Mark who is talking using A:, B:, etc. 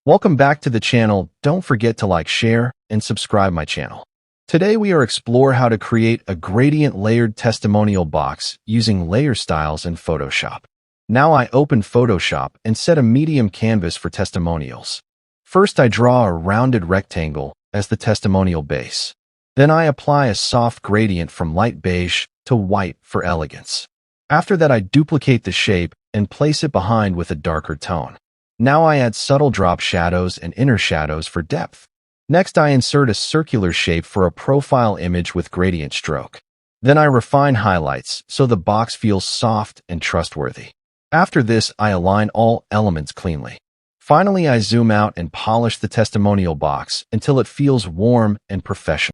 A: Welcome back to the channel. Don't forget to like, share, and subscribe my channel. Today we are explore how to create a gradient layered testimonial box using layer styles in Photoshop. Now I open Photoshop and set a medium canvas for testimonials. First I draw a rounded rectangle as the testimonial base. Then I apply a soft gradient from light beige to white for elegance. After that I duplicate the shape and place it behind with a darker tone. Now I add subtle drop shadows and inner shadows for depth. Next I insert a circular shape for a profile image with gradient stroke. Then I refine highlights so the box feels soft and trustworthy. After this I align all elements cleanly. Finally I zoom out and polish the testimonial box until it feels warm and professional.